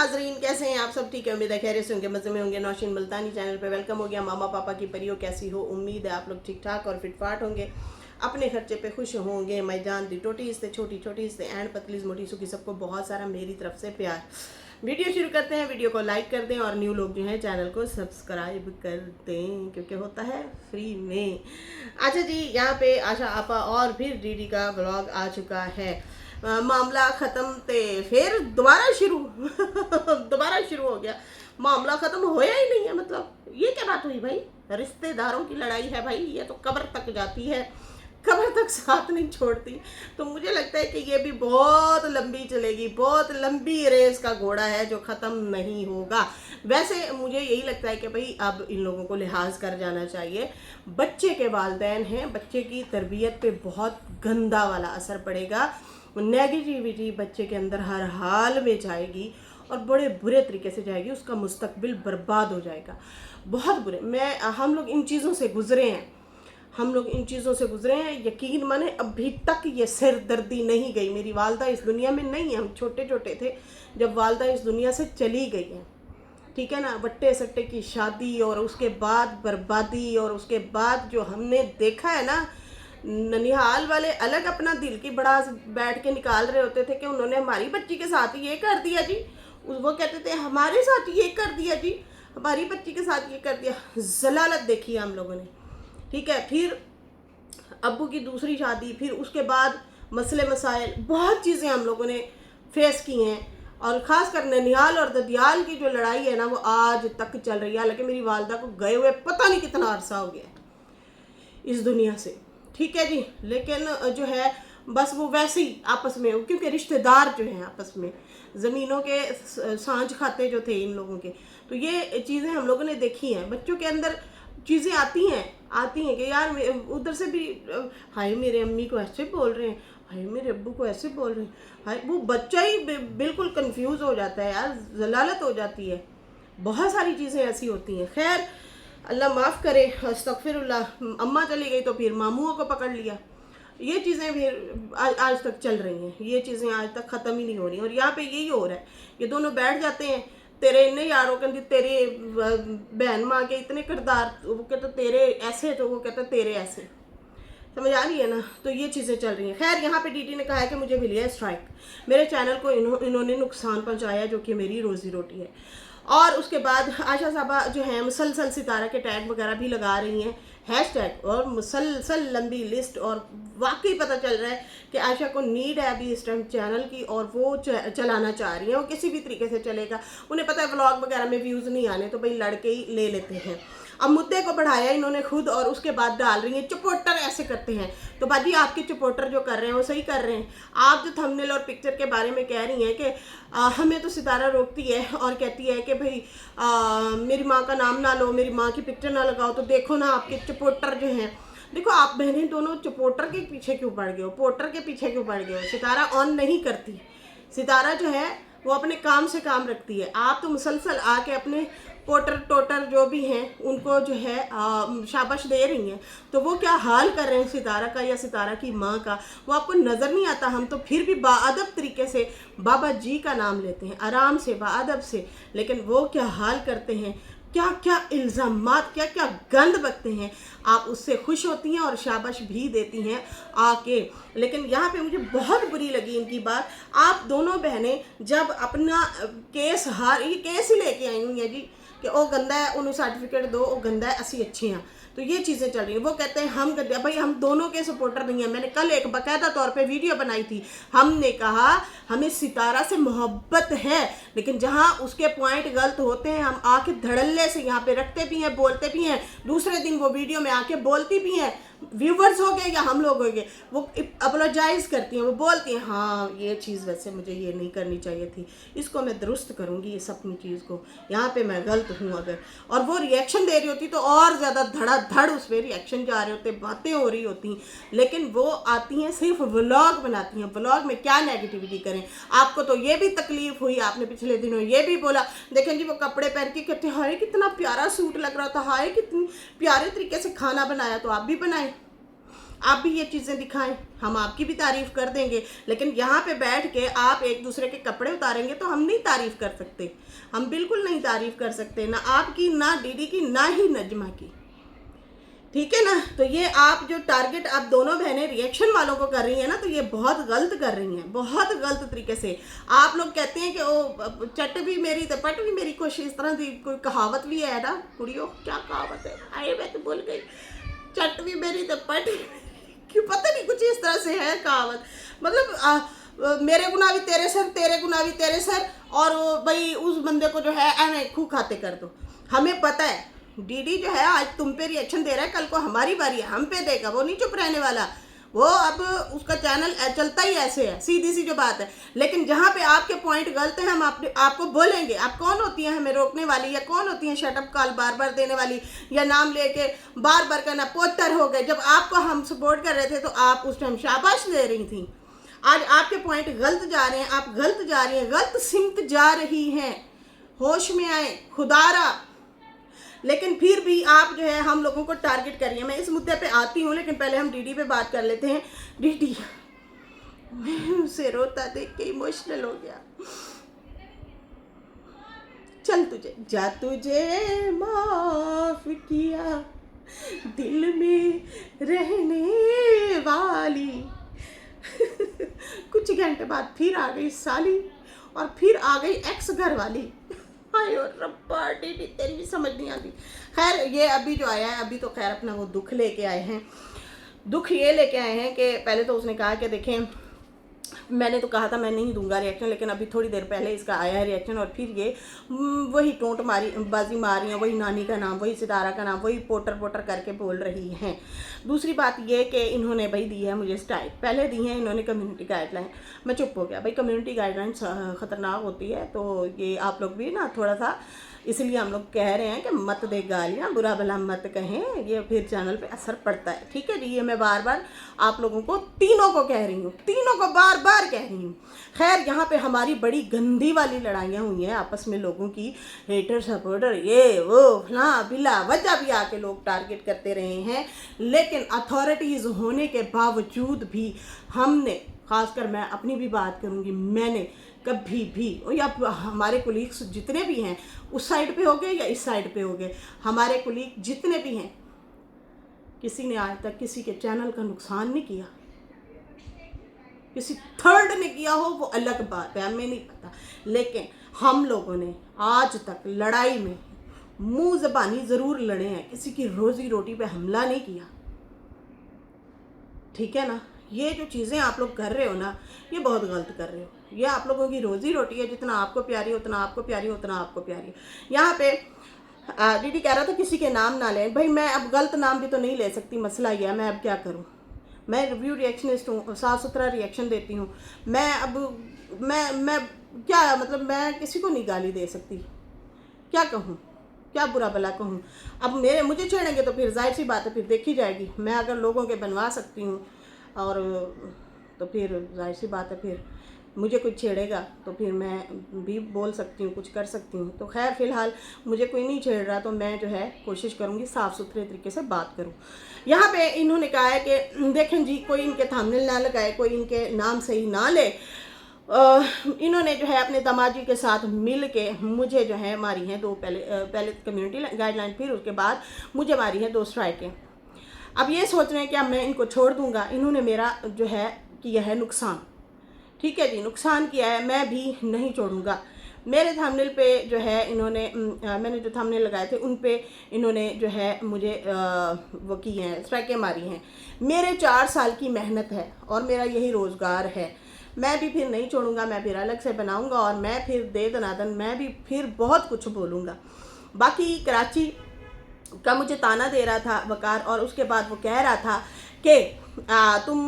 नाजरीन, कैसे हैं आप सब? ठीक है, उम्मीद है खैरियत से होंगे, मज़े में होंगे। नौशीन मुल्तानी चैनल पे वेलकम हो गया। मामा पापा की परियों कैसी हो? उम्मीद है आप लोग ठीक ठाक और फिट फाट होंगे, अपने खर्चे पे खुश होंगे। मैं जान दी टोटी से छोटी छोटी से एंड पतली मोटी सुखी, सबको बहुत सारा मेरी तरफ से प्यार। वीडियो शुरू करते हैं। वीडियो को लाइक कर दें और न्यू लोग जो हैं चैनल को सब्सक्राइब कर दें, क्योंकि होता है फ्री में। अच्छा जी, यहाँ पे आशा आपा और फिर डीडी का व्लॉग आ चुका है। मामला ख़त्म ते फिर दोबारा शुरू दोबारा शुरू हो गया। मामला ख़त्म होया ही नहीं है। मतलब ये क्या बात हुई भाई? रिश्तेदारों की लड़ाई है भाई, ये तो कब्र तक जाती है, कब्र तक साथ नहीं छोड़ती। तो मुझे लगता है कि ये भी बहुत लंबी चलेगी, बहुत लंबी रेस का घोड़ा है जो ख़त्म नहीं होगा। वैसे मुझे यही लगता है कि भाई अब इन लोगों को लिहाज कर जाना चाहिए। बच्चे के वालिदैन हैं, बच्चे की तरबियत पे बहुत गंदा वाला असर पड़ेगा। नेगेटिविटी बच्चे के अंदर हर हाल में जाएगी और बड़े बुरे तरीके से जाएगी। उसका मुस्तकबिल बर्बाद हो जाएगा, बहुत बुरे। हम लोग इन चीज़ों से गुजरे हैं, हम लोग इन चीज़ों से गुजरे हैं। यकीन माने अभी तक ये सिर दर्दी नहीं गई। मेरी वालदा इस दुनिया में नहीं है, हम छोटे छोटे थे जब वालदा इस दुनिया से चली गई है, ठीक है ना। बट्टे सट्टे की शादी और उसके बाद बर्बादी और उसके बाद जो हमने देखा है ना, ननिहाल वाले अलग अपना दिल की भड़ास बैठ के निकाल रहे होते थे कि उन्होंने हमारी बच्ची के साथ ये कर दिया जी। वो कहते थे हमारे साथ ये कर दिया जी, हमारी बच्ची के साथ ये कर दिया। जलालत देखी है हम लोगों ने, ठीक है। फिर अब्बू की दूसरी शादी, फिर उसके बाद मसले मसाइल, बहुत चीज़ें हम लोगों ने फेस की हैं। और ख़ास कर ननिहाल और ददियाल की जो लड़ाई है ना, वो आज तक चल रही है। हालांकि मेरी वालदा को गए हुए पता नहीं कितना अरसा हो गया इस दुनिया से, ठीक है जी। लेकिन जो है बस वो वैसे ही आपस में, क्योंकि रिश्तेदार जो हैं आपस में ज़मीनों के सांझ खाते जो थे इन लोगों के, तो ये चीज़ें हम लोगों ने देखी हैं। बच्चों के अंदर चीज़ें आती हैं कि यार उधर से भी हाय मेरे अम्मी को ऐसे बोल रहे हैं, हाय मेरे अब्बू को ऐसे बोल रहे हैं, हाय। वो बच्चा ही बिल्कुल कंफ्यूज हो जाता है यार, जलालत हो जाती है। बहुत सारी चीज़ें ऐसी होती हैं। खैर अल्लाह माफ़ करे, अस्तगफिरुल्लाह। अम्मा चली गई तो फिर मामुओं को पकड़ लिया। ये चीज़ें फिर आज तक चल रही हैं, ये चीज़ें आज तक ख़त्म ही नहीं हो रही। और यहाँ पे यही हो रहा है, ये दोनों बैठ जाते हैं, तेरे इन्ने यारों कहते तेरे बहन माँ के इतने किरदार, वो कहते तेरे ऐसे, तो वो कहते तेरे ऐसे। समझ आ रही है ना? तो ये चीज़ें चल रही हैं। खैर यहाँ पे डीटी ने कहा है कि मुझे मिली है स्ट्राइक, मेरे चैनल को इन्होंने नुकसान पहुँचाया, जो कि मेरी रोज़ी रोटी है। और उसके बाद आशा साहबा जो है मुसलसल सितारा के टैग वगैरह भी लगा रही हैं, हैशटैग और मुसलसल लंबी लिस्ट। और वाकई पता चल रहा है कि आशा को नीड है अभी इस टाइम चैनल की, और वो चलाना चाह रही है। वो किसी भी तरीके से चलेगा, उन्हें पता है व्लॉग वगैरह में व्यूज़ नहीं आने, तो भाई लड़के ही ले लेते हैं। अब मुद्दे को बढ़ाया इन्होंने खुद, और उसके बाद डाल रही हैं चपोटर ऐसे करते हैं। तो बाजी आपके चपोटर जो कर रहे हैं वो सही कर रहे हैं। आप जो थंबनेल और पिक्चर के बारे में कह रही हैं कि हमें तो सितारा रोकती है और कहती है कि भाई मेरी माँ का नाम ना लो, मेरी माँ की पिक्चर ना लगाओ, तो देखो ना आपके चपोटर जो हैं। देखो आप बहनें दोनों चपोटर के पीछे क्यों पड़ गए हो, पोटर के पीछे क्यों पड़ गए हो? सितारा ऑन नहीं करती, सितारा जो है वो अपने काम से काम रखती है। आप तो मुसलसल आके अपने पोटर टोटर जो भी हैं उनको जो है शाबाश दे रही हैं। तो वो क्या हाल कर रहे हैं सितारा का या सितारा की माँ का, वो आपको नज़र नहीं आता। हम तो फिर भी बाअदब तरीके से बाबा जी का नाम लेते हैं, आराम से बाअदब से, लेकिन वो क्या हाल करते हैं, क्या क्या इल्ज़ामात, क्या क्या गंद बकते हैं। आप उससे खुश होती हैं और शाबाश भी देती हैं आके। लेकिन यहाँ पे मुझे बहुत बुरी लगी इनकी बात। आप दोनों बहनें जब अपना केस ये केस ही लेके आई हुई हैं जी कि वो गंदा है, उन्हें सर्टिफिकेट दो, वो गंदा है, असी अच्छे हैं। तो ये चीज़ें चल रही हैं। वो कहते हैं हम गंदे, भाई हम दोनों के सपोर्टर नहीं हैं। मैंने कल एक बाकायदा तौर पे वीडियो बनाई थी, हमने कहा हमें सितारा से मोहब्बत है, लेकिन जहाँ उसके पॉइंट गलत होते हैं हम आके धड़ल्ले से यहाँ पे रखते भी हैं, बोलते भी हैं। दूसरे दिन वो वीडियो में आके बोलती भी हैं, व्यूवर्स हो गए या हम लोग हो गए, वो अपोलोजाइज़ करती हैं, वो बोलती हैं हाँ ये चीज़ वैसे मुझे ये नहीं करनी चाहिए थी, इसको मैं दुरुस्त करूँगी, इस अपनी चीज़ को, यहाँ पे मैं गलत हूँ अगर। और वो रिएक्शन दे रही होती तो और ज़्यादा धड़ाधड़ उस पर रिएक्शन जा रहे होते, बातें हो रही होती। लेकिन वो आती हैं सिर्फ व्लॉग बनाती हैं, व्लॉग में क्या नेगेटिविटी करें। आपको तो ये भी तकलीफ हुई, आपने पिछले दिनों ये भी बोला, देखें जी वो कपड़े पहन के कहते हाय कितना प्यारा सूट लग रहा था, हाय कितनी प्यारे तरीके से खाना बनाया, तो आप भी बनाएं। आप भी ये चीज़ें दिखाएं, हम आपकी भी तारीफ़ कर देंगे। लेकिन यहाँ पे बैठ के आप एक दूसरे के कपड़े उतारेंगे तो हम नहीं तारीफ़ कर सकते, हम बिल्कुल नहीं तारीफ़ कर सकते, ना आपकी, ना डीडी की, ना ही नजमा की। ठीक है ना। तो ये आप जो टारगेट आप दोनों बहनें रिएक्शन वालों को कर रही हैं ना, तो ये बहुत गलत कर रही हैं, बहुत गलत तरीके से। आप लोग कहते हैं कि ओ चट भी मेरी तो पट भी मेरी, कुछ इस तरह की कोई कहावत भी है ना कुड़ियों, क्या कहावत है, आए मैं तो भूल गई, चट भी मेरी तो पट भी क्यों पता नहीं, कुछ इस तरह से है कहावत। मतलब मेरे गुनाह भी तेरे सर, तेरे गुनाह भी तेरे सर, और भाई उस बंदे को जो है ऐने खू खाते कर दो। हमें पता है डीडी जो है आज तुम पे रिएक्शन दे रहा है, कल को हमारी बारी है, हम पे देगा, वो नहीं चुप रहने वाला। वो अब उसका चैनल चलता ही ऐसे है, सीधी सी जो बात है। लेकिन जहाँ पे आपके पॉइंट गलत हैं हम आपको बोलेंगे। आप कौन होती हैं हमें रोकने वाली, या कौन होती हैं शटअप कॉल बार बार देने वाली, या नाम लेके बार बार करना। पोतर हो गए, जब आपको हम सपोर्ट कर रहे थे तो आप उस टाइम शाबाश दे रही थी। आज आपके पॉइंट गलत जा रहे हैं, आप गलत जा रही हैं, गलत सिमत जा रही हैं। होश में आए खुदारा। लेकिन फिर भी आप जो है हम लोगों को टारगेट करिए। मैं इस मुद्दे पे आती हूँ, लेकिन पहले हम डीडी पे बात कर लेते हैं। डीडी, मैं उसे रोता देख के इमोशनल हो गया। चल तुझे माफ किया, दिल में रहने वाली। कुछ घंटे बाद फिर आ गई साली, और फिर आ गई एक्स घर वाली। हाय और रब्बा, डीडी तेरी भी समझ नहीं आती। खैर ये अभी जो आया है, अभी तो खैर अपना वो दुख लेके आए हैं। दुख ये लेके आए हैं कि पहले तो उसने कहा कि देखें, मैंने तो कहा था मैं नहीं दूंगा रिएक्शन, लेकिन अभी थोड़ी देर पहले इसका आया है रिएक्शन, और फिर ये वही टोंट बाजी मार रही हैं, वही नानी का नाम, वही सितारा का नाम, वही पोटर पोटर करके बोल रही हैं। दूसरी बात ये कि इन्होंने भाई दी है मुझे स्ट्राइक, पहले दी है इन्होंने कम्युनिटी गाइडलाइन। मैं चुप हो गया, भाई कम्युनिटी गाइडलाइन ख़तरनाक होती है, तो ये आप लोग भी ना थोड़ा सा, इसलिए हम लोग कह रहे हैं कि मत दे गालियाँ, बुरा भला मत कहें, ये फिर चैनल पे असर पड़ता है। ठीक है जी, ये मैं बार बार आप लोगों को, तीनों को कह रही हूँ, तीनों को बार बार कह रही हूँ। खैर यहाँ पे हमारी बड़ी गंदी वाली लड़ाइयाँ हुई हैं आपस में लोगों की, हेटर सपोर्टर, ये वो फला बिला वजह भी आके लोग टारगेट करते रहे हैं। लेकिन अथॉरिटीज़ होने के बावजूद भी हमने, खासकर मैं अपनी भी बात करूँगी, मैंने कभी भी, या हमारे कोलीग्स जितने भी हैं उस साइड पे हो गए या इस साइड पे हो गए, हमारे कोलीग जितने भी हैं, किसी ने आज तक किसी के चैनल का नुकसान नहीं किया। किसी थर्ड ने किया हो वो अलग बात है, हमें नहीं पता, लेकिन हम लोगों ने आज तक लड़ाई में मुंह ज़बानी ज़रूर लड़े हैं, किसी की रोज़ी रोटी पे हमला नहीं किया। ठीक है ना। ये जो चीज़ें आप लोग कर रहे हो ना, ये बहुत गलत कर रहे हो। ये आप लोगों की रोज़ी रोटी है, जितना आपको प्यारी हो उतना आपको प्यारी हो, उतना आपको प्यारी है। यहाँ पे दीदी कह रहा था किसी के नाम ना लें। भाई मैं अब गलत नाम भी तो नहीं ले सकती, मसला ये है, मैं अब क्या करूँ। मैं रिव्यू रिएक्शनिस्ट हूँ, साफ़ सुथरा रिएक्शन देती हूँ। मैं अब मैं क्या मतलब, मैं किसी को नहीं गाली दे सकती, क्या कहूँ, क्या बुरा भला कहूँ। अब मुझे छेड़ेंगे तो फिर जाहिर सी बात है, फिर देखी जाएगी। मैं अगर लोगों के बनवा सकती हूँ और तो फिर जाहिर सी बात है, फिर मुझे कोई छेड़ेगा तो फिर मैं भी बोल सकती हूँ, कुछ कर सकती हूँ। तो खैर फ़िलहाल मुझे कोई नहीं छेड़ रहा, तो मैं जो है कोशिश करूँगी साफ़ सुथरे तरीके से बात करूँ। यहाँ पे इन्होंने कहा है कि देखें जी, कोई इनके थंबनेल ना लगाए, कोई इनके नाम सही ना ले। इन्होंने जो है अपने दामाजी के साथ मिल के मुझे जो है मारी हैं दो, पहले कम्युनिटी गाइडलाइन, फिर उसके बाद मुझे मारी है 2 स्ट्राइकें। अब ये सोच रहे हैं कि अब मैं इनको छोड़ दूंगा। इन्होंने मेरा जो है किया है नुकसान, ठीक है जी, नुकसान किया है, मैं भी नहीं छोड़ूंगा। मेरे थंबनेल पे जो है इन्होंने मैंने जो थंबनेल लगाए थे उन पे इन्होंने जो है मुझे वो की हैं, स्ट्राइकें मारी हैं। मेरे 4 साल की मेहनत है और मेरा यही रोज़गार है। मैं भी फिर नहीं छोड़ूंगा, मैं फिर अलग से बनाऊंगा, और मैं फिर दे दनादन मैं भी फिर बहुत कुछ बोलूँगा। बाकी कराची का मुझे ताना दे रहा था वकार, और उसके बाद वो कह रहा था कि तुम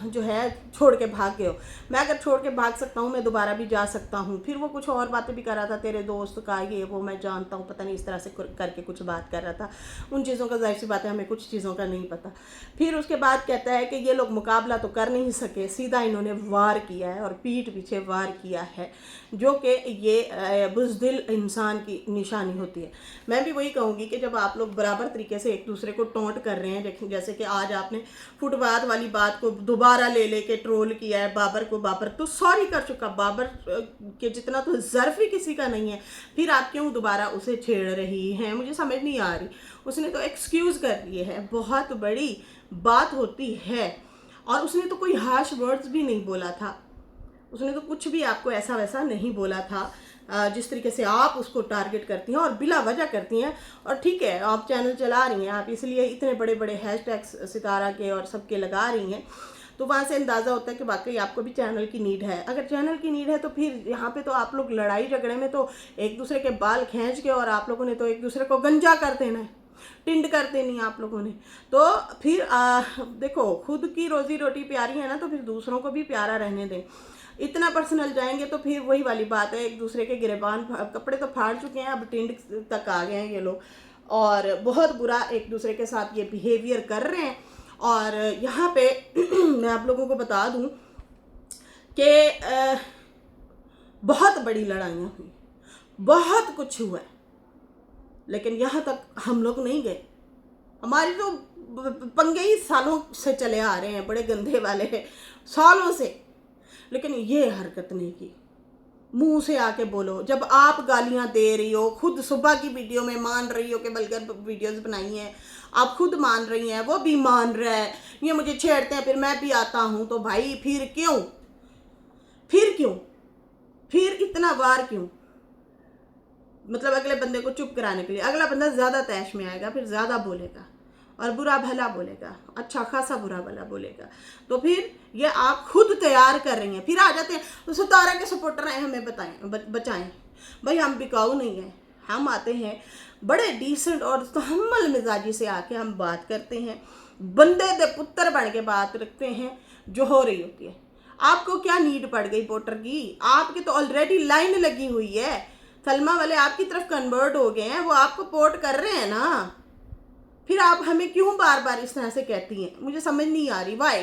जो है छोड़ के भाग गए हो। मैं अगर छोड़ के भाग सकता हूँ, मैं दोबारा भी जा सकता हूँ। फिर वो कुछ और बातें भी कर रहा था, तेरे दोस्त का ये वो मैं जानता हूँ, पता नहीं इस तरह से करके कुछ बात कर रहा था। उन चीज़ों का जाहिर सी बात है, हमें कुछ चीज़ों का नहीं पता। फिर उसके बाद कहता है कि ये लोग मुकाबला तो कर नहीं सके, सीधा इन्होंने वार किया है और पीठ पीछे वार किया है, जो कि ये बुज़दिल इंसान की निशानी होती है। मैं भी वही कहूँगी कि जब आप लोग बराबर तरीके से एक दूसरे को टोंट कर रहे हैं, जैसे कि आज आपने फुटबॉल उग्रवाद वाली बात को दोबारा ले लेके ट्रोल किया है बाबर को। बाबर तो सॉरी कर चुका, बाबर के जितना तो ज़र्फ ही किसी का नहीं है, फिर आप क्यों दोबारा उसे छेड़ रही हैं? मुझे समझ नहीं आ रही। उसने तो एक्सक्यूज़ कर लिए है, बहुत बड़ी बात होती है। और उसने तो कोई हार्श वर्ड्स भी नहीं बोला था, उसने तो कुछ भी आपको ऐसा वैसा नहीं बोला था जिस तरीके से आप उसको टारगेट करती हैं और बिला वजह करती हैं। और ठीक है, आप चैनल चला रही हैं, आप इसलिए इतने बड़े बड़े हैशटैग्स सितारा के और सबके लगा रही हैं, तो वहाँ से अंदाज़ा होता है कि वाकई आपको भी चैनल की नीड है। अगर चैनल की नीड है तो फिर यहाँ पे तो आप लोग लड़ाई झगड़े में तो एक दूसरे के बाल खींच के, और आप लोगों ने तो एक दूसरे को गंजा कर देना है, टिंड कर देनी आप लोगों ने। तो फिर देखो, खुद की रोजी रोटी प्यारी है ना, तो फिर दूसरों को भी प्यारा रहने दें। इतना पर्सनल जाएंगे तो फिर वही वाली बात है, एक दूसरे के गिरेबान कपड़े तो फाड़ चुके हैं, अब टिंड तक आ गए हैं ये लोग, और बहुत बुरा एक दूसरे के साथ ये बिहेवियर कर रहे हैं। और यहाँ पे मैं आप लोगों को बता दूं कि बहुत बड़ी लड़ाइयाँ हुई, बहुत कुछ हुआ, लेकिन यहाँ तक हम लोग नहीं गए। हमारी तो पंगे ही सालों से चले आ रहे हैं, बड़े गंदे वाले सालों से, लेकिन ये हरकत नहीं की। मुंह से आके बोलो, जब आप गालियां दे रही हो, खुद सुबह की वीडियो में मान रही हो कि बल्कि वीडियोस बनाई हैं, आप खुद मान रही हैं, वो भी मान रहा है, ये मुझे छेड़ते हैं फिर मैं भी आता हूं, तो भाई फिर क्यों, फिर इतना वार क्यों? मतलब अगले बंदे को चुप कराने के लिए। अगला बंदा ज़्यादा तैश में आएगा, फिर ज़्यादा बोलेगा और बुरा भला बोलेगा, अच्छा खासा बुरा भला बोलेगा। तो फिर ये आप खुद तैयार कर रही हैं, फिर आ जाते हैं तो सितारा के सपोर्टर हैं, हमें बचाएं। भाई हम बिकाऊ नहीं हैं, हम आते हैं बड़े डिसेंट और तहम्मुल मिजाजी से आके हम बात करते हैं, बंदे दे पुत्र बन के बात रखते हैं जो हो रही होती है। आपको क्या नीड पड़ गई वोटर की? आपकी तो ऑलरेडी लाइन लगी हुई है, सलमा वाले आपकी तरफ कन्वर्ट हो गए हैं, वो आपको पोर्ट कर रहे हैं ना। फिर आप हमें क्यों बार बार इस तरह से कहती हैं? मुझे समझ नहीं आ रही, वाई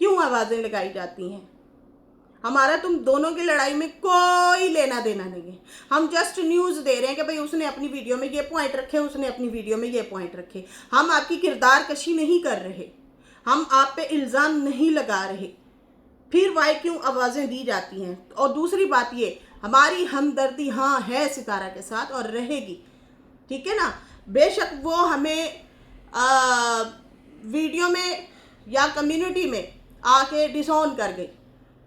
क्यों आवाज़ें लगाई जाती हैं? हमारा तुम दोनों की लड़ाई में कोई लेना देना नहीं है। हम जस्ट न्यूज़ दे रहे हैं कि भाई उसने अपनी वीडियो में ये पॉइंट रखे, उसने अपनी वीडियो में ये पॉइंट रखे। हम आपकी किरदार कशी नहीं कर रहे, हम आप पे इल्ज़ाम नहीं लगा रहे। फिर वाई क्यों आवाज़ें दी जाती हैं? और दूसरी बात ये, हमारी हमदर्दी हाँ है सितारा के साथ और रहेगी, ठीक है ना। बेशक वो हमें वीडियो में या कम्युनिटी में आके डिसऑन कर गई,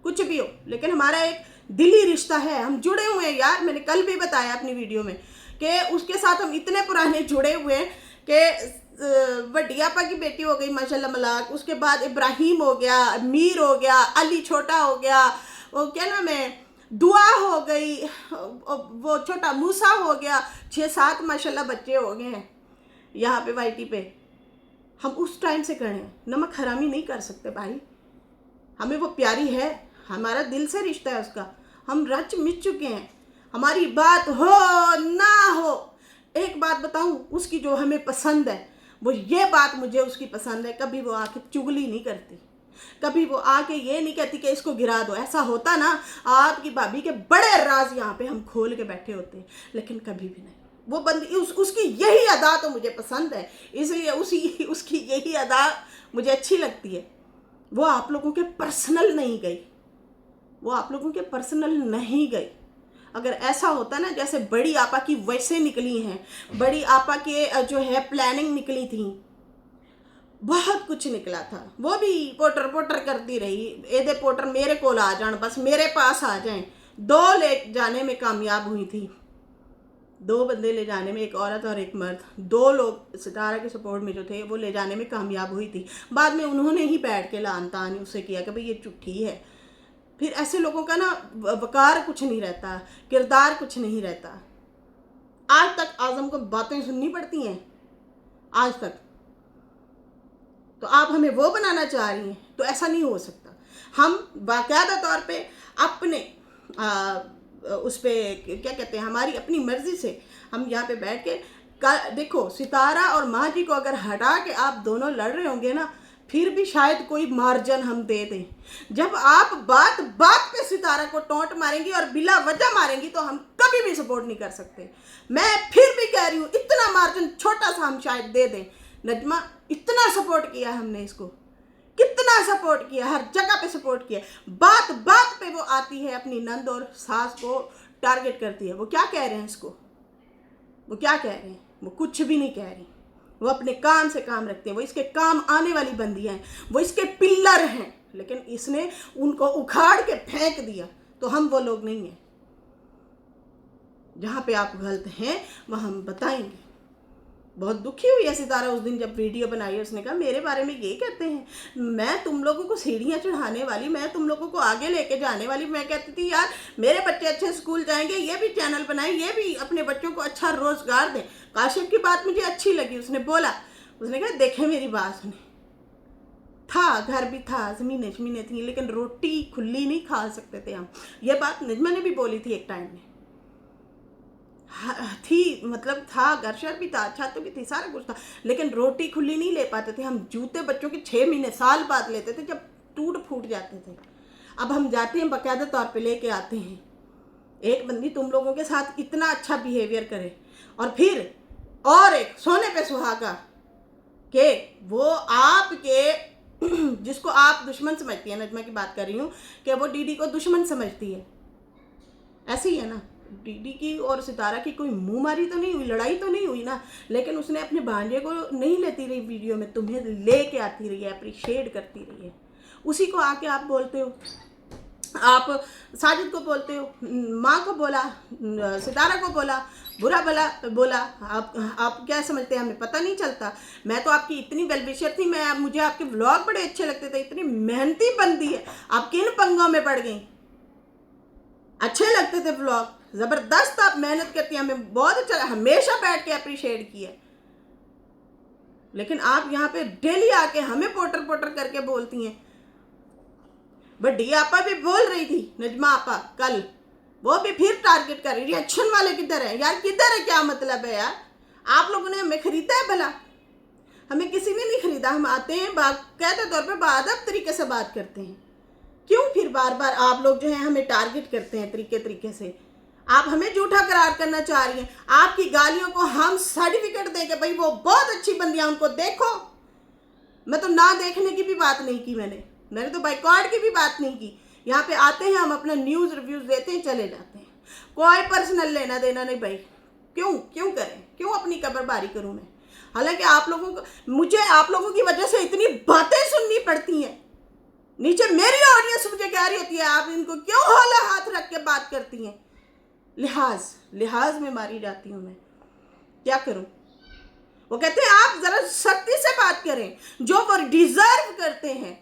कुछ भी हो, लेकिन हमारा एक दिली रिश्ता है, हम जुड़े हुए हैं यार। मैंने कल भी बताया अपनी वीडियो में कि उसके साथ हम इतने पुराने जुड़े हुए हैं कि वड्डी आपा की बेटी हो गई माशाल्लाह मलाक, उसके बाद इब्राहिम हो गया, मीर हो गया, अली छोटा हो गया, वो क्या नाम है, दुआ हो गई, वो छोटा मूसा हो गया, 6-7 माशाल्लाह बच्चे हो गए हैं यहाँ पे वाईटी पे। हम उस टाइम से करें, नमक हरामी नहीं कर सकते भाई। हमें वो प्यारी है, हमारा दिल से रिश्ता है उसका, हम रच मिट चुके हैं। हमारी बात हो ना हो, एक बात बताऊं, उसकी जो हमें पसंद है वो ये बात मुझे उसकी पसंद है, कभी वो आके चुगली नहीं करती, कभी वो आके ये नहीं कहती कि इसको गिरा दो। ऐसा होता ना, आपकी भाभी के बड़े राज यहाँ पे हम खोल के बैठे होते हैं, लेकिन कभी भी नहीं। वो बंदी उसकी यही अदा तो मुझे पसंद है, इसलिए उसकी यही अदा मुझे अच्छी लगती है। वो आप लोगों के पर्सनल नहीं गई, वो आप लोगों के पर्सनल नहीं गई। अगर ऐसा होता ना, जैसे बड़ी आपा की वैसे निकली हैं, बड़ी आपा के जो है प्लानिंग निकली थी, बहुत कुछ निकला था, वो भी पोटर करती रही, एदे पोटर मेरे को आ जान, बस मेरे पास आ जाएं। 2 ले जाने में कामयाब हुई थी, 2 बंदे ले जाने में, एक औरत और एक मर्द, 2 लोग सितारा के सपोर्ट में जो थे वो ले जाने में कामयाब हुई थी। बाद में उन्होंने ही बैठ के लान तान उससे किया कि भाई ये झूठी है। फिर ऐसे लोगों का ना वकार कुछ नहीं रहता, किरदार कुछ नहीं रहता। आज तक आज़म को बातें सुननी पड़ती हैं, आज तक। तो आप हमें वो बनाना चाह रही हैं, तो ऐसा नहीं हो सकता। हम बाकायदा तौर पे अपने उस पे क्या कहते हैं, हमारी अपनी मर्जी से हम यहाँ पे बैठ के देखो, सितारा और माँ जी को अगर हटा के आप दोनों लड़ रहे होंगे ना, फिर भी शायद कोई मार्जिन हम दे दें। जब आप बात बात पे सितारा को टोंट मारेंगी और बिला वजह मारेंगी, तो हम कभी भी सपोर्ट नहीं कर सकते। मैं फिर भी कह रही हूँ, इतना मार्जिन छोटा सा हम शायद दे दें। नजमा, इतना सपोर्ट किया हमने इसको, कितना सपोर्ट किया, हर जगह पे सपोर्ट किया। बात बात पे वो आती है अपनी नंद और सास को टारगेट करती है। वो क्या कह रहे हैं इसको, वो क्या कह रहे हैं? वो कुछ भी नहीं कह रही। वो अपने काम से काम रखते हैं, वो इसके काम आने वाली बंदियां हैं, वो इसके पिल्लर हैं, लेकिन इसने उनको उखाड़ के फेंक दिया। तो हम वो लोग नहीं हैं। जहाँ पे आप गलत हैं वह हम बताएंगे। बहुत दुखी हुई है सितारा उस दिन जब वीडियो बनाई। उसने कहा मेरे बारे में ये कहते हैं, मैं तुम लोगों को सीढ़ियाँ चढ़ाने वाली, मैं तुम लोगों को आगे लेके जाने वाली। मैं कहती थी यार मेरे बच्चे अच्छे स्कूल जाएंगे, ये भी चैनल बनाए, ये भी अपने बच्चों को अच्छा रोजगार दें। काशिफ की बात मुझे अच्छी लगी। उसने बोला, उसने कहा देखे मेरी बात सुने, था घर भी था, ज़मीनें ज़मीनें थी, लेकिन रोटी खुली नहीं खा सकते थे हम। ये बात नजमा ने भी बोली थी एक टाइम में। थी मतलब था, घर शर भी था, छत भी थी, सारा कुछ था, लेकिन रोटी खुली नहीं ले पाते थे हम। जूते बच्चों के 6 महीने साल बाद लेते थे जब टूट फूट जाते थे। अब हम जाते हैं बाकायदा तौर पे लेके आते हैं। एक बंदी तुम लोगों के साथ इतना अच्छा बिहेवियर करे और फिर और एक सोने पे सुहागा के वो आपके जिसको आप दुश्मन समझती है, नजमा की बात कर रही हूँ, कि वो डीडी को दुश्मन समझती है। ऐसे ही है ना, डीडी की और सितारा की कोई मुंह मारी तो नहीं हुई, लड़ाई तो नहीं हुई ना, लेकिन उसने अपने भांजे को नहीं लेती रही वीडियो में, तुम्हें लेके आती रही है, अप्रिशिएट करती रही है। उसी को आके आप बोलते हो, आप साजिद को बोलते हो, माँ को बोला, सितारा को बोला, बुरा भला बोला। आप क्या समझते हैं हमें पता नहीं चलता? मैं तो आपकी इतनी वेलविशर थी, मुझे आपके व्लॉग बड़े अच्छे लगते थे, इतनी मेहनती बंदी है, आप किन पंगों में पड़ गई? अच्छे लगते थे व्लॉग, जबरदस्त आप मेहनत करती हैं, हमें बहुत अच्छा, हमेशा बैठ के अप्रिशिएट किया। लेकिन आप यहाँ पे डेली आके हमें पोटर पोटर करके बोलती हैं। बड़ी आपा भी बोल रही थी, नजमा आपा कल, वो भी फिर टारगेट कर रही। रिएक्शन वाले किधर है यार? किधर है? क्या मतलब है यार? आप लोगों ने हमें खरीदा है भला? हमें किसी ने नहीं खरीदा। हम आते हैं बाकायदा तौर पे बाअदब तरीके से बात करते हैं। क्यों फिर बार बार आप लोग जो है हमें टारगेट करते हैं तरीके से? आप हमें झूठा करार करना चाह रही हैं। आपकी गालियों को हम सर्टिफिकेट देंगे, भाई वो बहुत अच्छी बंदियां, उनको देखो। मैं तो ना देखने की भी बात नहीं की, मैंने तो बाइकॉट की भी बात नहीं की। यहाँ पे आते हैं हम अपना न्यूज़ रिव्यूज़ देते हैं, चले जाते हैं। कोई पर्सनल लेना देना नहीं भाई। क्यों करें? क्यों अपनी कब्रबारी करूँ मैं? हालांकि आप लोगों को, मुझे आप लोगों की वजह से इतनी बातें सुननी पड़ती हैं। नीचे मेरी ऑडियंस मुझे कह रही होती है आप इनको क्यों हौला हाथ रख के बात करती हैं? लिहाज में मारी जाती हूँ मैं, क्या करूँ? वो कहते हैं आप जरा सख्ती से बात करें, जो वो डिजर्व करते हैं।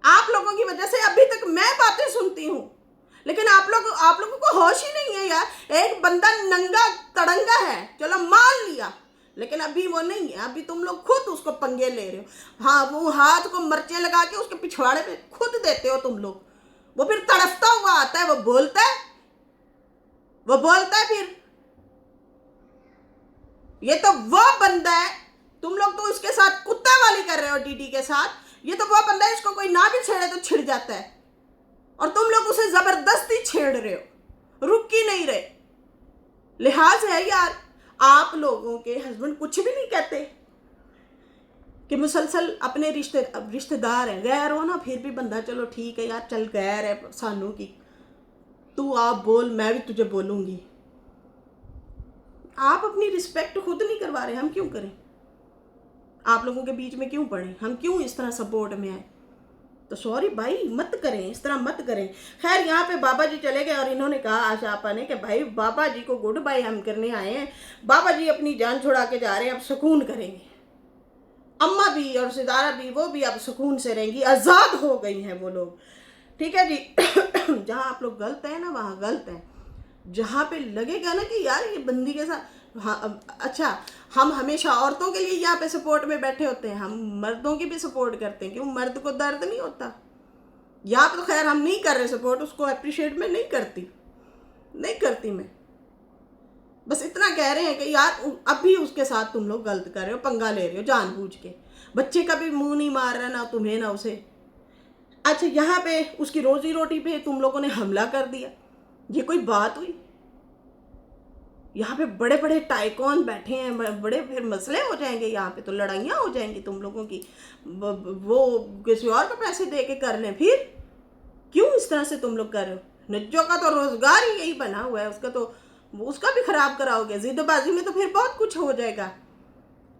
आप लोगों की वजह से अभी तक मैं बातें सुनती हूँ, लेकिन आप लोगों को होश ही नहीं है यार। एक बंदा नंगा तड़ंगा है, चलो मान लिया, लेकिन अभी वो नहीं है। अभी तुम लोग खुद उसको पंगे ले रहे हो। हाँ, वो हाथ को मिर्चें लगा के उसके पिछवाड़े पे खुद देते हो तुम लोग। वो फिर तड़फता हुआ आता है, वो बोलता है फिर ये तो वो बंदा है। तुम लोग तो उसके साथ कुत्ते वाली कर रहे हो डीडी के साथ। ये तो वो बंदा है, इसको कोई ना भी छेड़े तो छिड़ जाता है, और तुम लोग उसे जबरदस्ती छेड़ रहे हो, रुक ही नहीं रहे। लिहाज है यार, आप लोगों के हस्बैंड कुछ भी नहीं कहते कि मुसलसल अपने रिश्तेदार हैं, गैर हो ना, फिर भी बंदा चलो ठीक है यार, चल गैर है सानू की, तू आप बोल, मैं भी तुझे बोलूँगी। आप अपनी रिस्पेक्ट खुद नहीं करवा रहे, हम क्यों करें? आप लोगों के बीच में क्यों पड़े? हम क्यों इस तरह सपोर्ट में आए? तो सॉरी भाई, मत करें, इस तरह मत करें। खैर, यहाँ पे बाबा जी चले गए और इन्होंने कहा आशा आपा ने कि भाई बाबा जी को गुड बाय हम करने आए हैं। बाबा जी अपनी जान छुड़ा के जा रहे हैं, अब सुकून करेंगे। अम्मा भी और सितारा भी, वो भी अब सुकून से रहेंगी, आज़ाद हो गई हैं वो लोग। ठीक है जी। जहाँ आप लोग गलत हैं ना, वहाँ गलत हैं। जहाँ पे लगेगा ना कि यार ये बंदी के साथ, हाँ अच्छा, हम हमेशा औरतों के लिए यहाँ पे सपोर्ट में बैठे होते हैं, हम मर्दों की भी सपोर्ट करते हैं। क्यों? मर्द को दर्द नहीं होता? यहाँ पे तो खैर हम नहीं कर रहे सपोर्ट, उसको अप्रिशिएट मैं नहीं करती मैं। बस इतना कह रहे हैं कि यार अभी उसके साथ तुम लोग गलत कर रहे हो, पंगा ले रहे हो जानबूझ के। बच्चे का भी मुंह नहीं मार रहा, ना तुम्हें ना उसे। अच्छा, यहाँ पे उसकी रोजी रोटी पे तुम लोगों ने हमला कर दिया, ये कोई बात हुई? यहाँ पे बड़े बड़े टाइकॉन बैठे हैं, बड़े फिर मसले हो जाएंगे, यहाँ पे तो लड़ाइयाँ हो जाएंगी तुम लोगों की। वो किसी और को पैसे दे के कर लें, फिर क्यों इस तरह से तुम लोग कर रहे हो? नज्जों का तो रोजगार ही यही बना हुआ है, उसका भी खराब कराओगे। जिद्दबाजी में तो फिर बहुत कुछ हो जाएगा।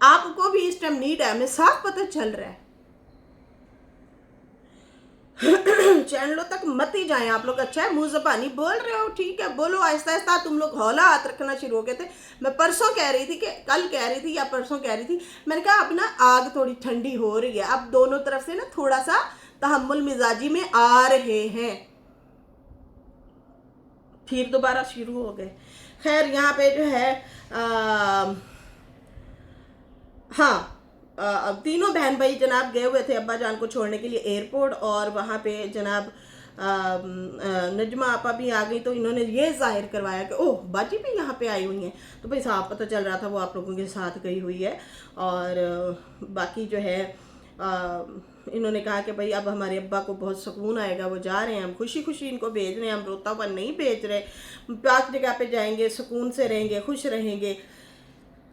आपको भी इस टाइम नीड है, हमें साफ पता चल रहा है। चैनलों तक मत ही जाएं आप लोग। अच्छा है मुंह ज़बानी बोल रहे हो, ठीक है, बोलो आहिस्ता आहिस्ता। तुम लोग हौला हाथ रखना शुरू हो गए थे। मैं परसों कह रही थी कि कल कह रही थी या परसों कह रही थी, मैंने कहा अब ना आग थोड़ी ठंडी हो रही है, अब दोनों तरफ से ना थोड़ा सा तहम्मुल मिजाजी में आ रहे हैं। फिर दोबारा शुरू हो गए। खैर यहाँ पे जो है हाँ, अब तीनों बहन भाई जनाब गए हुए थे अब्बा जान को छोड़ने के लिए एयरपोर्ट, और वहाँ पे जनाब नजमा आपा भी आ गई। तो इन्होंने ये जाहिर करवाया कि ओह बाजी भी यहाँ पे आई हुई हैं। तो भाई साहब पता चल रहा था वो आप लोगों के साथ गई हुई है। और बाकी जो है इन्होंने कहा कि भाई अब हमारे अब्बा को बहुत सुकून आएगा, वो जा रहे हैं, हम खुशी खुशी इनको भेज रहे हैं, हम रोता हुआ नहीं भेज रहे। 5 जगह पे जाएंगे, सुकून से रहेंगे, खुश रहेंगे।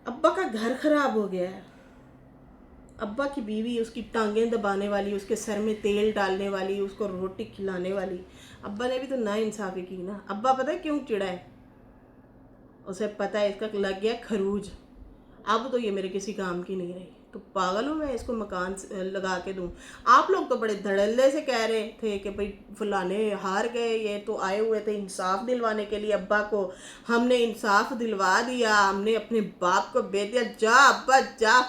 अब्बा का घर खराब हो गया है। अब्बा की बीवी उसकी टांगें दबाने वाली, उसके सर में तेल डालने वाली, उसको रोटी खिलाने वाली। अब्बा ने भी तो नाइंसाफ़ी की ना। अब्बा पता है क्यों चिढ़ा है? उसे पता है इसका लग गया खरूज, अब तो ये मेरे किसी काम की नहीं रही। तो पागल हूँ मैं इसको मकान लगा के दूँ? आप लोग तो बड़े धड़ल्ले से कह रहे थे कि भाई फलाने हार गए, ये तो आए हुए थे इंसाफ दिलवाने के लिए अब्बा को। हमने इंसाफ दिलवा दिया, हमने अपने बाप को भेज दिया। जा अब्बा जा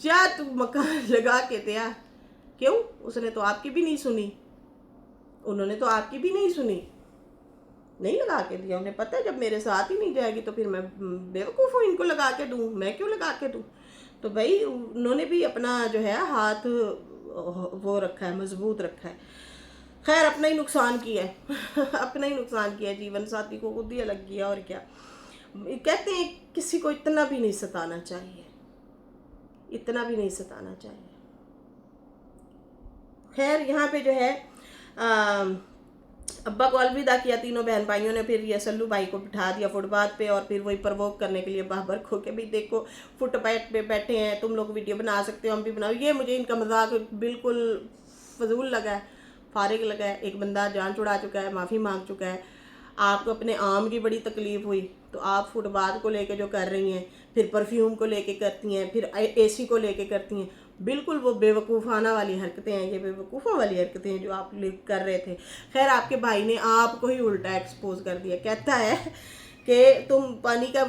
जा, तू मकान लगा के दिया। क्यों? उसने तो आपकी भी नहीं सुनी, उन्होंने तो आपकी भी नहीं सुनी, नहीं लगा के दिया। उन्हें पता है जब मेरे साथ ही नहीं जाएगी तो फिर मैं बेवकूफ़ हूँ इनको लगा के दूँ? मैं क्यों लगा के दूँ? तो भाई उन्होंने भी अपना जो है हाथ वो रखा है, मजबूत रखा है। खैर अपना ही नुकसान किया है अपना ही नुकसान किया है। जीवन साथी को खुद ही अलग किया, और क्या। कहते हैं किसी को इतना भी नहीं सताना चाहिए, इतना भी नहीं सताना चाहिए। खैर यहाँ पे जो है अब्बा को अलविदा किया तीनों बहन भाइयों ने। फिर ये सल्लू भाई को बिठा दिया फुटपाथ पे, और फिर वही प्रवोक करने के लिए बाबर को कि भाई देखो फुटपाथ पे बैठे हैं, तुम लोग वीडियो बना सकते हो, हम भी बनाओ। ये मुझे इनका मजाक बिल्कुल फजूल लगा है, फारिग लगा है। एक बंदा जान छुड़ा चुका है, माफ़ी मांग चुका है। आपको अपने आम की बड़ी तकलीफ हुई तो आप फुटपाथ को लेके जो कर रही हैं, फिर परफ्यूम को लेके करती हैं, फिर एसी को लेके करती हैं, बिल्कुल वो बेवकूफ़ाना वाली हरकतें हैं, ये बेवकूफ़ों वाली हरकतें हैं जो आप कर रहे थे। खैर आपके भाई ने आपको ही उल्टा एक्सपोज कर दिया। कहता है कि तुम पानी का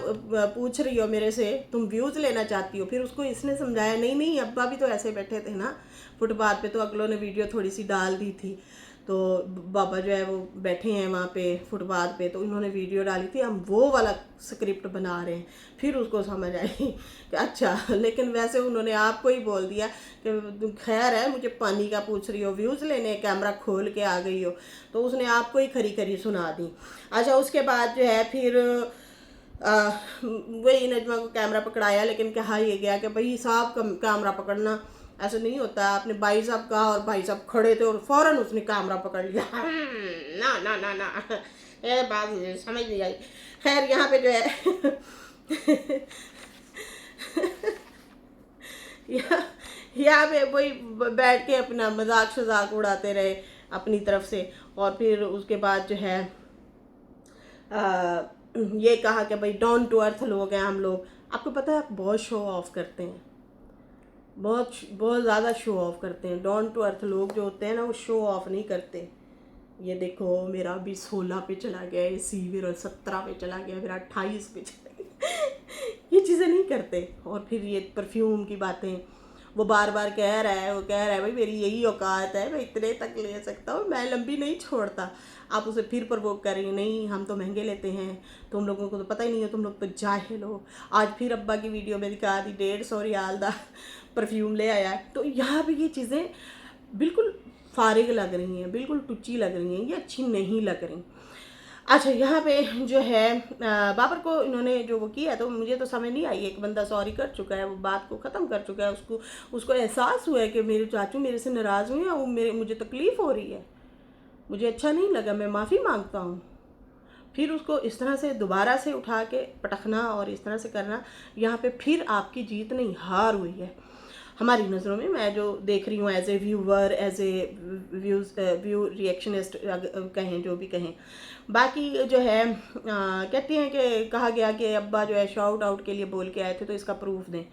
पूछ रही हो मेरे से, तुम व्यूज़ लेना चाहती हो। फिर उसको इसने समझाया नहीं नहीं अब्बा भी तो ऐसे बैठे थे ना फुटपाथ पे, तो अगलों ने वीडियो थोड़ी सी डाल दी थी। तो बाबा जो है वो बैठे हैं वहाँ पे फुटपाथ पे, तो इन्होंने वीडियो डाली थी, हम वो वाला स्क्रिप्ट बना रहे हैं। फिर उसको समझ आई कि अच्छा, लेकिन वैसे उन्होंने आपको ही बोल दिया कि खैर है मुझे पानी का पूछ रही हो, व्यूज़ लेने, कैमरा खोल के आ गई हो। तो उसने आपको ही खरी खरी सुना दी। अच्छा उसके बाद जो है फिर वही नजमा को कैमरा पकड़ाया, लेकिन कहा ये गया कि भाई साहब का कैमरा पकड़ना ऐसा नहीं होता। आपने भाई साहब कहा और भाई साहब खड़े थे और फौरन उसने कैमरा पकड़ लिया। ना ना ना ना, ये बात समझ नहीं आई। खैर यहाँ पे जो है यहाँ पे वही बैठ के अपना मजाक शजाक उड़ाते रहे अपनी तरफ से। और फिर उसके बाद जो है ये कहा कि भाई डाउन टू अर्थ लोग हैं हम लोग। आपको पता है आप बहुत शो ऑफ करते हैं, बहुत बहुत ज़्यादा शो ऑफ करते हैं। डाउन टू अर्थ लोग जो होते हैं ना वो शो ऑफ नहीं करते। ये देखो मेरा अभी 16 पे चला गया एसी, फिर 17 पे चला गया, फिर 28 पे चला गया। ये चीज़ें नहीं करते। और फिर ये परफ्यूम की बातें वो बार बार कह रहा है, वो कह रहा है भाई मेरी यही औकात है, मैं इतने तक ले सकता हूँ, मैं लंबी नहीं छोड़ता। आप उसे फिर प्रवोक कर रही हैं, नहीं हम तो महंगे लेते हैं, तुम लोगों को तो पता ही नहीं है, तुम लोग तो जाहिल हो। आज फिर अब्बा की वीडियो में दिखा दी 150 रियाल दा परफ्यूम ले आया। तो यहाँ पे ये चीज़ें बिल्कुल फारिग लग रही हैं, बिल्कुल टुच्ची लग रही हैं, ये अच्छी नहीं लग रही। अच्छा यहाँ पे जो है बाबर को इन्होंने जो वो किया तो मुझे तो समझ नहीं आई। एक बंदा सॉरी कर चुका है, वो बात को ख़त्म कर चुका है, उसको एहसास हुआ है कि मेरे चाचू मेरे से नाराज़ हुए हैं, वो मुझे तकलीफ़ हो रही है, मुझे अच्छा नहीं लगा, मैं माफ़ी मांगता हूँ। फिर उसको इस तरह से दोबारा से उठा के पटकना और इस तरह से करना, यहाँ पे फिर आपकी जीत नहीं हार हुई है हमारी नज़रों में। मैं जो देख रही हूँ as a viewer, as a view reactionist कहें, जो भी कहें। बाकी जो है कहती हैं कि कहा गया कि अब्बा जो है शाउट आउट के लिए बोल के आए थे, तो इसका प्रूफ दें।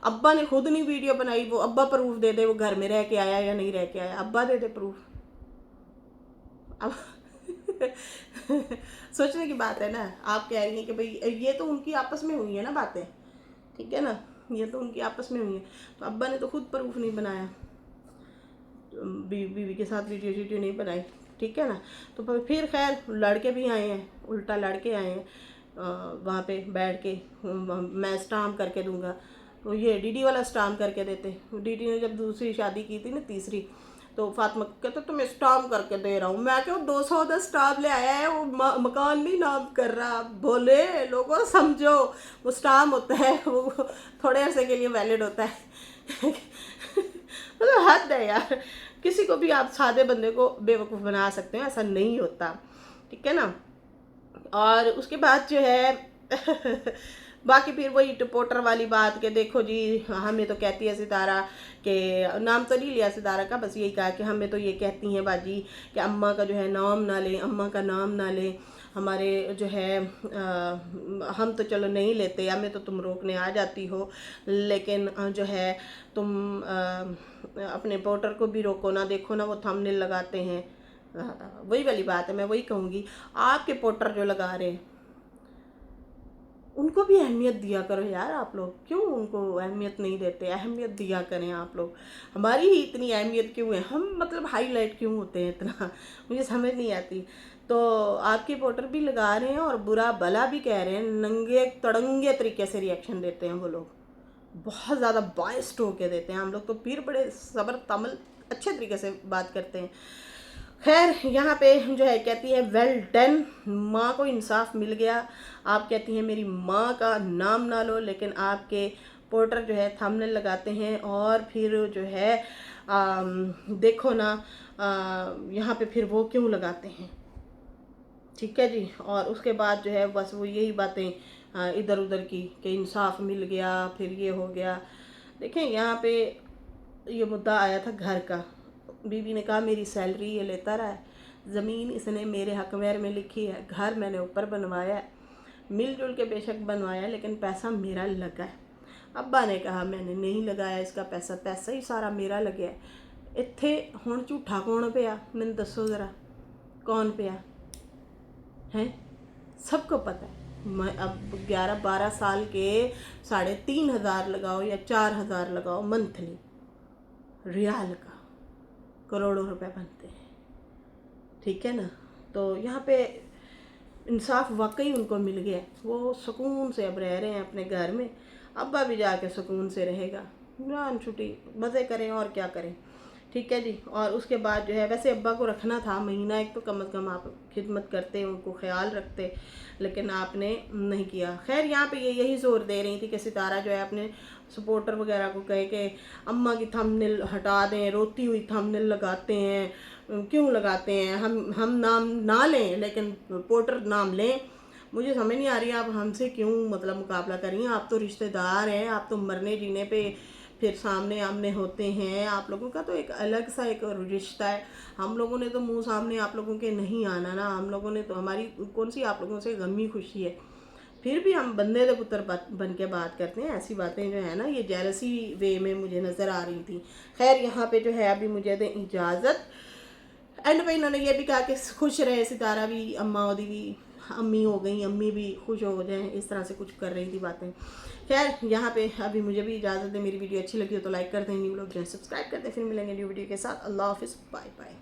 अब्बा ने खुद नहीं वीडियो बनाई, वो अब्बा प्रूफ दे दे वो घर में रह के आया या नहीं रह के आया, अब्बा दे दे प्रूफ। अब सोचने की बात है ना। आप कह रही हैं कि भाई ये तो उनकी आपस में हुई है ना बातें, ठीक है ना, ये तो उनकी आपस में हुई है। तो अब्बा ने तो खुद प्रूफ नहीं बनाया, बीवी के साथ वीडियो नहीं बनाई, ठीक है ना। तो फिर खैर लड़के भी आए हैं, उल्टा लड़के आए हैं वहाँ पे बैठ के, मैं स्टाम्प करके दूंगा। तो ये डीडी वाला स्टाम्प करके देते। डीडी ने जब दूसरी शादी की थी ना, तीसरी, तो फातिमा कहते तो मैं स्टाम्प करके दे रहा हूँ। मैं क्या 200 स्टाम्प ले आया है, वो मकान नहीं नाम कर रहा। बोले लोगों समझो, वो स्टाम्प होता है वो थोड़े अरसे के लिए वैलिड होता है। मतलब हद है यार, किसी को भी आप सादे बंदे को बेवकूफ़ बना सकते हैं, ऐसा नहीं होता, ठीक है ना। और उसके बाद जो है बाकी फिर वही रिपोर्टर वाली बात के देखो जी, हमें तो कहती है सितारा के, नाम तो नहीं लिया सितारा का, बस यही कहा कि हमें तो ये कहती हैं बाजी कि अम्मा का जो है नाम ना लें, अम्मा का नाम ना लें। हमारे जो है हम तो चलो नहीं लेते, हमें तो तुम रोकने आ जाती हो, लेकिन जो है तुम अपने रिपोर्टर को भी रोको ना। देखो ना वो थंबनेल लगाते हैं, वही वाली बात है। मैं वही कहूँगी, आपके रिपोर्टर जो लगा रहे हैं उनको भी अहमियत दिया करो यार। आप लोग क्यों उनको अहमियत नहीं देते? अहमियत दिया करें आप लोग। हमारी ही इतनी अहमियत क्यों है? हम मतलब हाईलाइट क्यों होते हैं इतना? मुझे समझ नहीं आती। तो आपके रिपोर्टर भी लगा रहे हैं और बुरा भला भी कह रहे हैं, नंगे तड़ंगे तरीके से रिएक्शन देते हैं वो लोग, बहुत ज़्यादा बायस्ड होके देते हैं। हम लोग तो फिर बड़े सब्र तमल अच्छे तरीके से बात करते हैं। खैर यहाँ पे जो है कहती है वेल डन, माँ को इंसाफ मिल गया। आप कहती हैं मेरी माँ का नाम ना लो, लेकिन आपके पोर्टर जो है थंबनेल लगाते हैं और फिर जो है देखो ना यहाँ पे फिर वो क्यों लगाते हैं, ठीक है जी। और उसके बाद जो है बस वो यही बातें इधर उधर की कि इंसाफ मिल गया, फिर ये हो गया। देखें यहाँ पे ये मुद्दा आया था घर का। बीबी ने कहा मेरी सैलरी ये लेता रहा है, ज़मीन इसने मेरे हकमैर में लिखी है, घर मैंने ऊपर बनवाया है, मिलजुल के बेशक बनवाया, लेकिन पैसा मेरा लगा है। अब्बा ने कहा मैंने नहीं लगाया इसका पैसा, पैसा ही सारा मेरा लगे है। इत्थे हुण झूठा कौन पिया? मैंने दसो ज़रा, कौन पिया है? सबको पता है। मैं अब 11-12 साल के 3,500 लगाओ या 4,000 लगाओ मंथली, रियाल का करोड़ों रुपए बनते हैं, ठीक है ना। तो यहाँ पे इंसाफ वाकई उनको मिल गया। वो सुकून से अब रह रहे हैं अपने घर में। अब्बा भी जाके सुकून से रहेगा, जान छुट्टी मज़े करें और क्या करें, ठीक है जी। और उसके बाद जो है वैसे अब्बा को रखना था महीना एक, तो कम अज़ कम आप खिदमत करते, उनको ख्याल रखते, लेकिन आपने नहीं किया। खैर यहाँ पे ये यही जोर दे रही थी कि सितारा जो है अपने सपोर्टर वगैरह को कहे कि अम्मा की थंबनेल हटा दें, रोती हुई थंबनेल लगाते हैं, क्यों लगाते हैं? हम नाम ना लें लेकिन रिपोर्टर नाम लें। मुझे समझ नहीं आ रही आप हमसे क्यों मतलब मुकाबला कर रही हैं। आप तो रिश्तेदार हैं, आप तो मरने जीने पे फिर सामने आमने होते हैं। आप लोगों का तो एक अलग सा एक रिश्ता है। हम लोगों ने तो मुंह सामने आप लोगों के नहीं आना ना। हम लोगों ने तो, हमारी कौन सी आप लोगों से गमी खुशी है? फिर भी हम बंदे दे पुत्र बन के बात करते हैं। ऐसी बातें जो है ना, ये जेलसी वे में मुझे नज़र आ रही थी। खैर यहाँ पे जो है अभी मुझे दें इजाज़त। एंड पे इन्होंने ये भी कहा कि खुश रहे सितारा भी, अम्मा ओदी भी अम्मी हो गई, अम्मी भी खुश हो जाएं, इस तरह से कुछ कर रही थी बातें। खैर यहाँ पे अभी मुझे भी इजाज़त है। मेरी वीडियो अच्छी लगी हो तो लाइक कर दें, न्यू लोग जो है सब्सक्राइब कर दें। फिर मिलेंगे न्यू वीडियो के साथ। अल्लाह हाफिज़, बाय बाय।